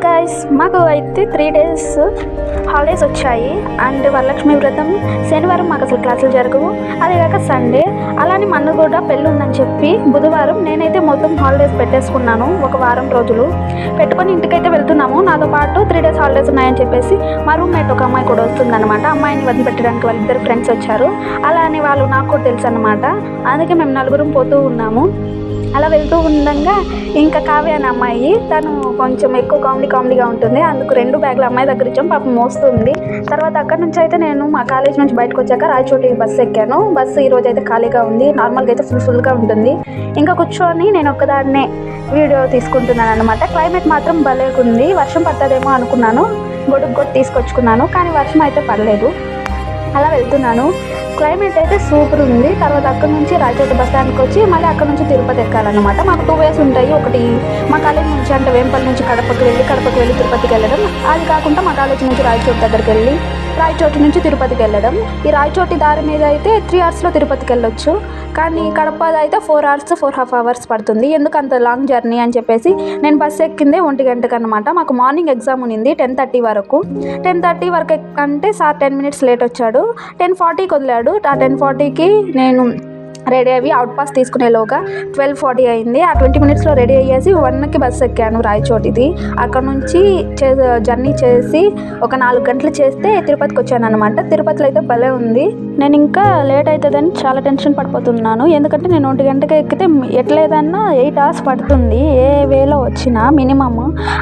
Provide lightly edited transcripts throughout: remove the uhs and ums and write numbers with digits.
Guys, మాకు అయితే 3 days holidays వచ్చాయి. అండ్ వరలక్ష్మి వ్రతం శనివారం మాకు అసలు క్లాసులు జరగవు, అదే కాక సండే. అలానే మన కూడా పెళ్ళి ఉందని చెప్పి బుధవారం నేనైతే మొత్తం హాలిడేస్ పెట్టేసుకున్నాను. ఒక వారం రోజులు పెట్టుకొని ఇంటికైతే వెళ్తున్నాము. నాతో పాటు 3 days హాలిడేస్ ఉన్నాయని చెప్పేసి మా రూమ్మేట్ ఒక అమ్మాయి కూడా వస్తుందన్నమాట. అమ్మాయిని వదిలిపెట్టడానికి వాళ్ళిద్దరు ఫ్రెండ్స్ వచ్చారు. అలానే వాళ్ళు నాకు కూడా తెలుసు అనమాట. అందుకే మేము నలుగురం పోతూ ఉన్నాము. అలా వెళ్తూ ఉండగా ఇంకా కావ్య అనే అమ్మాయి, తను కొంచెం ఎక్కువ కామెడీగా ఉంటుంది. అందుకు 2 బ్యాగులు అమ్మాయి దగ్గర ఇచ్చాం, పాపం మోస్తుంది. తర్వాత అక్కడ నుంచి అయితే నేను మా కాలేజ్ నుంచి బయటకు వచ్చాక రాయచోటి బస్సు ఎక్కాను. బస్సు ఈరోజు అయితే ఖాళీగా ఉంది. నార్మల్గా అయితే ఫుల్గా ఉంటుంది. ఇంకా కూర్చొని నేను ఒక్కదాన్నే వీడియో తీసుకుంటున్నాను అనమాట. క్లైమేట్ మాత్రం భలేగుంది. వర్షం పడుతుందేమో అనుకున్నాను, గొడుగు తీసుకొచ్చుకున్నాను, కానీ వర్షం అయితే పడలేదు. అలా వెళ్తున్నాను. క్లైమేట్ అయితే సూపర్ ఉంది. తర్వాత అక్కడ నుంచి రాయచోటి బస్ స్టాండ్కి వచ్చి మళ్ళీ అక్కడ నుంచి తిరుపతి ఎక్కాలన్నమాట. మాకు 2 ways ఉంటాయి. ఒకటి మా కాలేజ్ నుంచి అంటే వేంపల్లి నుంచి కడపకు వెళ్ళి తిరుపతికి వెళ్ళడం. అది కాకుండా మా కాలేజ్ నుంచి రాయచోటి దగ్గరికి వెళ్ళి రాయచోటి నుంచి తిరుపతికి వెళ్ళడం. ఈ రాయచోటి దారి మీద అయితే 3 hours తిరుపతికి వెళ్ళొచ్చు. కానీ కడప అయితే 4 hours 4.5 hours పడుతుంది. ఎందుకు అంత లాంగ్ జర్నీ అని చెప్పేసి నేను బస్సు ఎక్కిందే 1 గంటకు అనమాట. మాకు మార్నింగ్ ఎగ్జామ్ ఉంది 10:30 వరకు. 10:30 వరకు అంటే సార్ 10 minutes లేట్ వచ్చాడు. 10:40కి వదిలాడు. ఆ 10:40కి నేను రెడీ అయ్యి అవుట్ పాస్ తీసుకునేలోగా 12:40 అయింది. ఆ 20 minutesలో రెడీ అయ్యేసి 1కి బస్సు ఎక్కాను రాయచోటిది. అక్కడ నుంచి జర్నీ చేసి ఒక 4 గంటలు చేస్తే తిరుపతికి వచ్చాను అనమాట. తిరుపతిలో అయితే భలే ఉంది. నేను ఇంకా లేట్ అవుతుందని చాలా టెన్షన్ పడిపోతున్నాను. ఎందుకంటే నేను 1 గంటకి ఎక్కితే ఎట్లేదన్నా 8 hours పడుతుంది. ఏ వేలో వచ్చినా మినిమమ్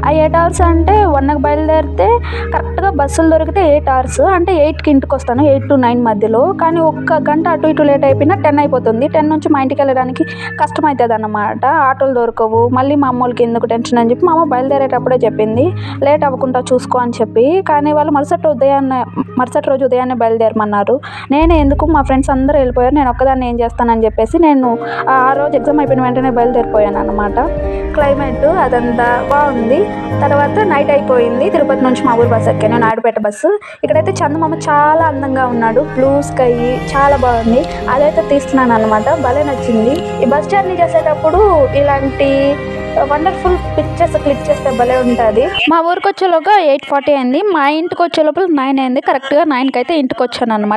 ఆ 8 hours అంటే 1కి బయలుదేరితే కరెక్ట్గా బస్సులు దొరికితే 8 hours అంటే 8కి ఇంటికి వస్తాను, 8 to 9 మధ్యలో. కానీ 1 గంట అటు ఇటు లేట్ అయిపోయినా 10 అయిపోతుంది. 10 నుంచి మా ఇంటికి వెళ్ళడానికి కష్టం అవుతుంది అన్నమాట. ఆటోలు దొరకవు. మళ్ళీ మా అమ్మోళ్ళకి ఎందుకు టెన్షన్ అని చెప్పి మా అమ్మ బయలుదేరేటప్పుడే చెప్పింది, లేట్ అవ్వకుండా చూసుకో అని చెప్పి. కానీ వాళ్ళు మరుసటి రోజు ఉదయాన్నే బయలుదేరమన్నారు. నేనే ఎందుకు, మా ఫ్రెండ్స్ అందరూ వెళ్ళిపోయారు, నేను ఒక్కదాన్ని ఏం చేస్తానని చెప్పేసి నేను ఆ రోజు ఎగ్జామ్ అయిపోయిన వెంటనే బయలుదేరిపోయాను అనమాట. క్లైమేట్ అదంతా బాగుంది. తర్వాత నైట్ అయిపోయింది. తిరుపతి నుంచి మా ఊరు బస్సు ఎక్కాను, నాయుడుపేట బస్సు. ఇక్కడైతే చందమామ చాలా అందంగా ఉన్నాడు. బ్లూ స్కై చాలా బాగుంది. అదైతే తీస్తున్నాను అనమాట. భలే నచ్చింది. ఈ బస్ జర్నీ చేసేటప్పుడు ఇలాంటి వండర్ఫుల్ పిక్చర్స్ క్లిక్ చేస్తే భలే ఉంటుంది. మా ఊరికి వచ్చేలోగా 8:40 అయింది. మా ఇంటికి వచ్చే లోపల 9 అయింది. కరెక్ట్గా 9కి అయితే ఇంటికి వచ్చాను అనమాట.